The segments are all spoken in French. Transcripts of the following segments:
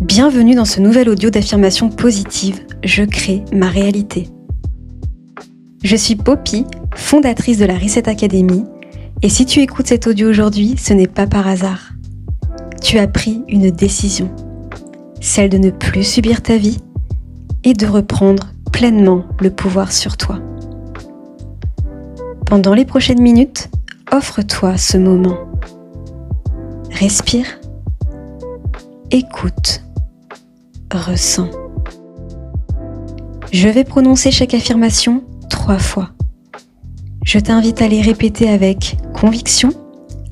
Bienvenue dans ce nouvel audio d'affirmation positive « Je crée ma réalité ». Je suis Poppy, fondatrice de la Reset Academy, et si tu écoutes cet audio aujourd'hui, ce n'est pas par hasard. Tu as pris une décision, celle de ne plus subir ta vie et de reprendre pleinement le pouvoir sur toi. Pendant les prochaines minutes, offre-toi ce moment. Respire, écoute, ressens. Je vais prononcer chaque affirmation 3 fois. Je t'invite à les répéter avec conviction,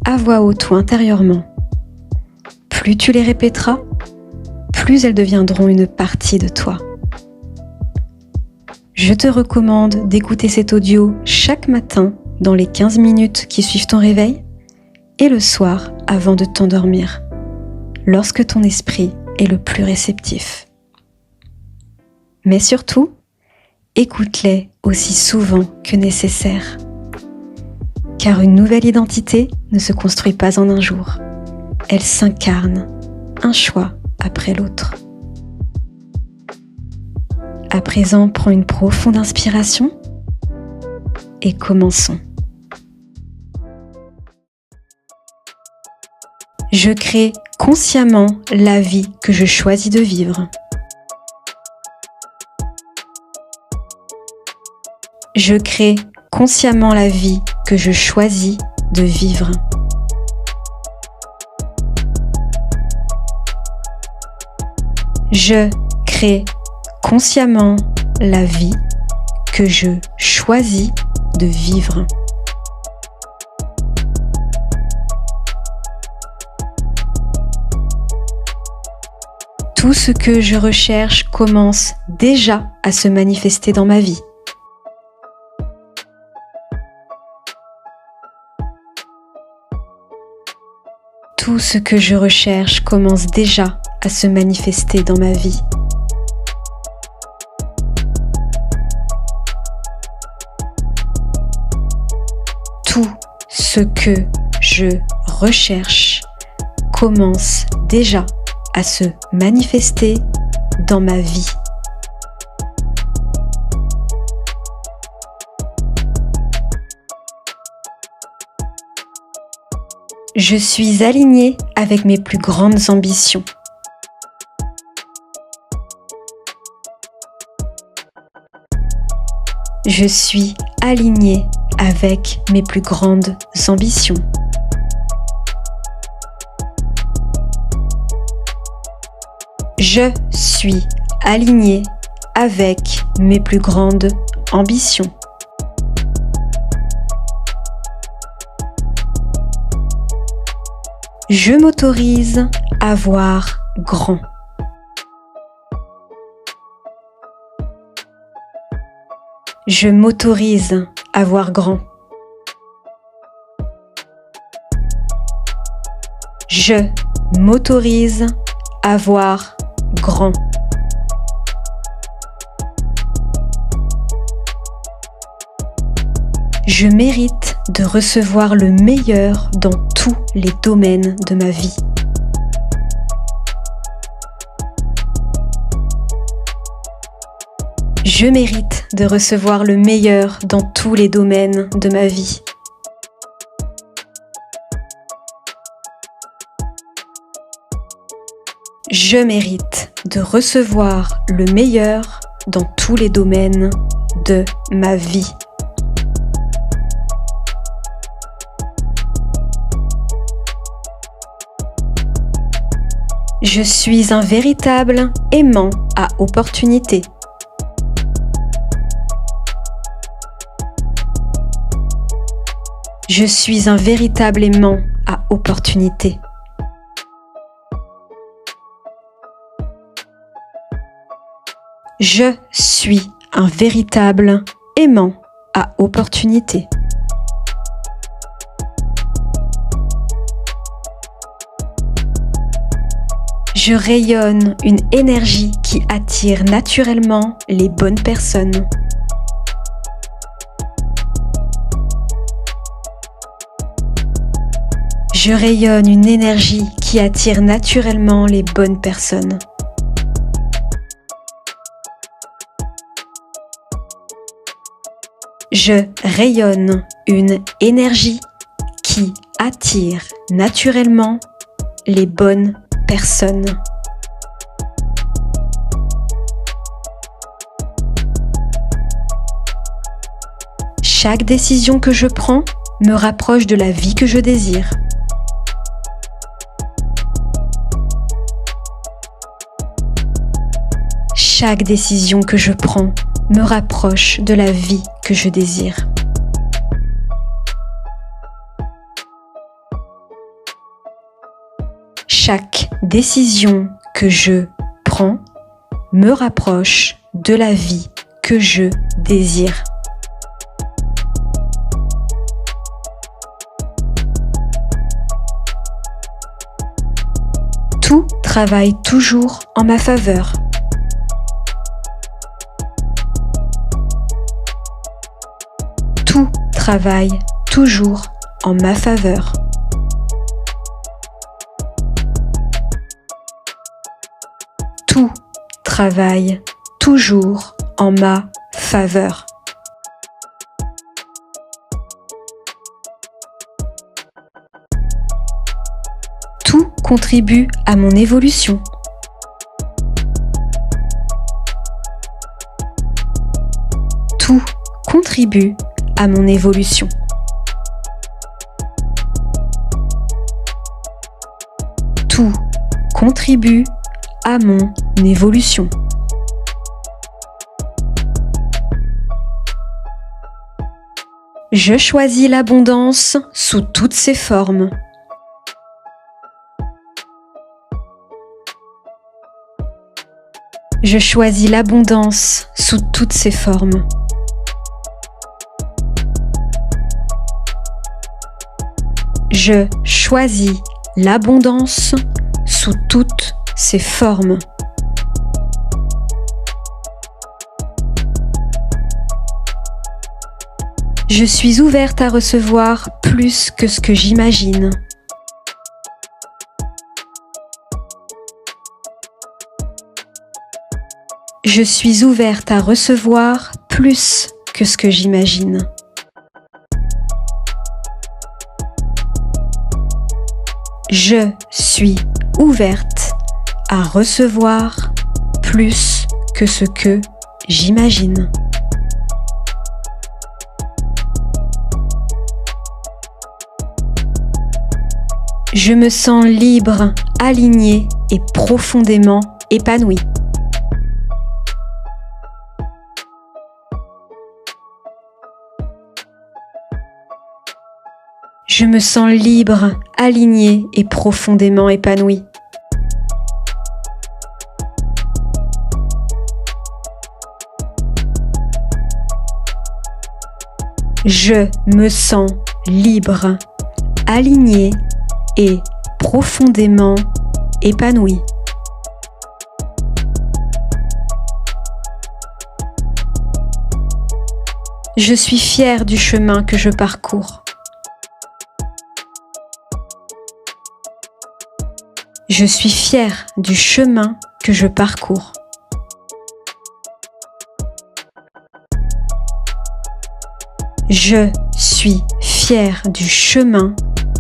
à voix haute ou intérieurement. Plus tu les répéteras, plus elles deviendront une partie de toi. Je te recommande d'écouter cet audio chaque matin dans les 15 minutes qui suivent ton réveil et le soir avant de t'endormir, lorsque ton esprit est le plus réceptif. Mais surtout, écoute-les aussi souvent que nécessaire. Car une nouvelle identité ne se construit pas en un jour. Elle s'incarne, un choix après l'autre. À présent, prends une profonde inspiration et commençons. Je crée consciemment la vie que je choisis de vivre. Je crée consciemment la vie que je choisis de vivre. Je crée consciemment la vie que je choisis de vivre. Tout ce que je recherche commence déjà à se manifester dans ma vie. Tout ce que je recherche commence déjà à se manifester dans ma vie. Tout ce que je recherche commence déjà à se manifester dans ma vie. Je suis alignée avec mes plus grandes ambitions. Je suis alignée avec mes plus grandes ambitions. Je suis alignée avec mes plus grandes ambitions. Je m'autorise à voir grand. Je m'autorise à voir grand. Je m'autorise à voir grand. Je mérite de recevoir le meilleur dans tous les domaines de ma vie. Je mérite de recevoir le meilleur dans tous les domaines de ma vie. Je mérite de recevoir le meilleur dans tous les domaines de ma vie. Je suis un véritable aimant à opportunité. Je suis un véritable aimant à opportunité. Je suis un véritable aimant à opportunité. Je rayonne une énergie qui attire naturellement les bonnes personnes. Je rayonne une énergie qui attire naturellement les bonnes personnes. Je rayonne une énergie qui attire naturellement les bonnes personnes. Chaque décision que je prends me rapproche de la vie que je désire. Chaque décision que je prends me rapproche de la vie que je désire. Chaque décision que je prends me rapproche de la vie que je désire. Tout travaille toujours en ma faveur. Tout travaille toujours en ma faveur. Tout travaille toujours en ma faveur. Tout contribue à mon évolution. Tout contribue à mon évolution. Tout contribue à mon évolution. Je choisis l'abondance sous toutes ses formes. Je choisis l'abondance sous toutes ses formes. Je choisis l'abondance sous toutes ses formes. Je suis ouverte à recevoir plus que ce que j'imagine. Je suis ouverte à recevoir plus que ce que j'imagine. Je suis ouverte à recevoir plus que ce que j'imagine. Je me sens libre, alignée et profondément épanouie. Je me sens libre, alignée et profondément épanouie. Je me sens libre, alignée et profondément épanouie. Je suis fière du chemin que je parcours. Je suis fière du chemin que je parcours. Je suis fière du chemin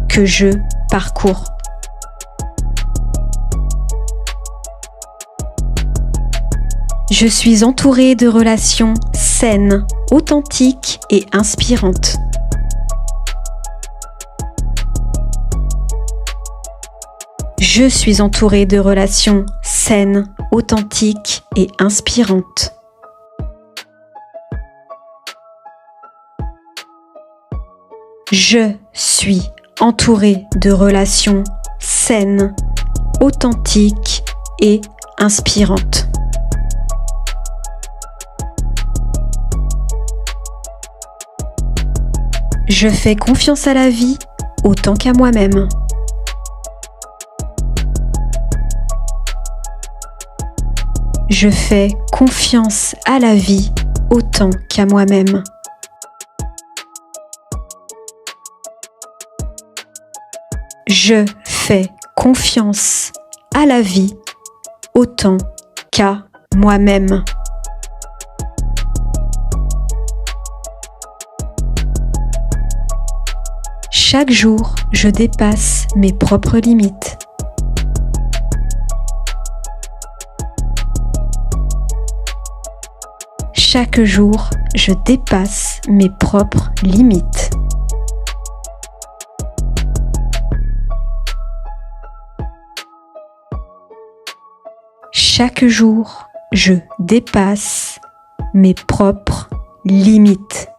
que je parcours. Je suis entourée de relations saines, authentiques et inspirantes. Je suis entourée de relations saines, authentiques et inspirantes. Je suis entourée de relations saines, authentiques et inspirantes. Je fais confiance à la vie autant qu'à moi-même. Je fais confiance à la vie autant qu'à moi-même. Je fais confiance à la vie autant qu'à moi-même. Chaque jour, je dépasse mes propres limites. Chaque jour, je dépasse mes propres limites. Chaque jour, je dépasse mes propres limites.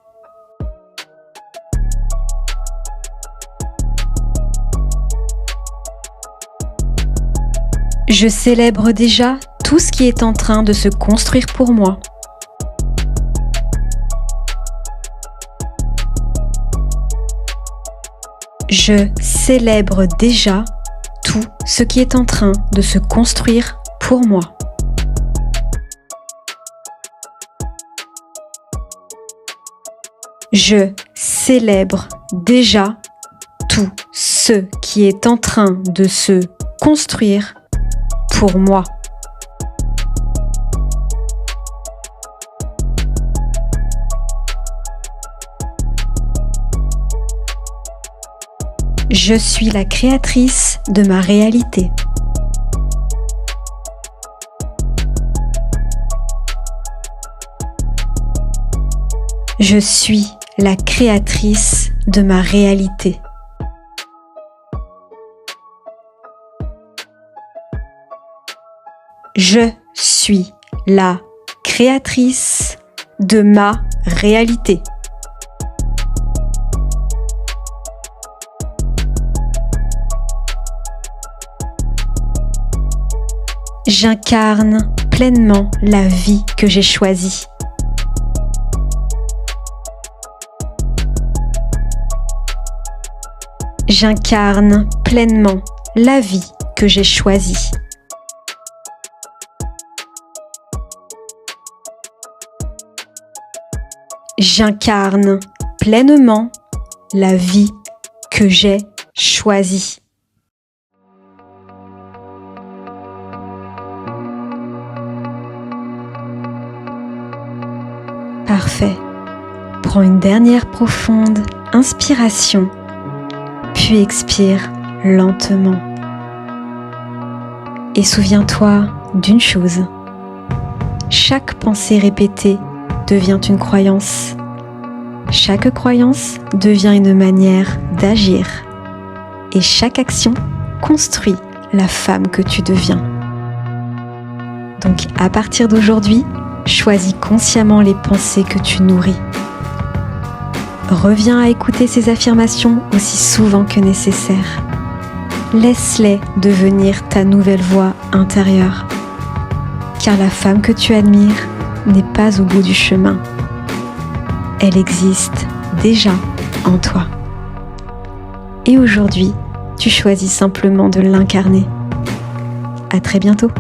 Je célèbre déjà tout ce qui est en train de se construire pour moi. Je célèbre déjà tout ce qui est en train de se construire pour moi. Je célèbre déjà tout ce qui est en train de se construire pour moi. Je suis la créatrice de ma réalité. Je suis la créatrice de ma réalité. Je suis la créatrice de ma réalité. J'incarne pleinement la vie que j'ai choisie. J'incarne pleinement la vie que j'ai choisie. J'incarne pleinement la vie que j'ai choisie. Parfait. Prends une dernière profonde inspiration, puis expire lentement. Et souviens-toi d'une chose. Chaque pensée répétée devient une croyance. Chaque croyance devient une manière d'agir. Et chaque action construit la femme que tu deviens. Donc à partir d'aujourd'hui, choisis consciemment les pensées que tu nourris. Reviens à écouter ces affirmations aussi souvent que nécessaire. Laisse-les devenir ta nouvelle voix intérieure. Car la femme que tu admires n'est pas au bout du chemin. Elle existe déjà en toi. Et aujourd'hui, tu choisis simplement de l'incarner. À très bientôt.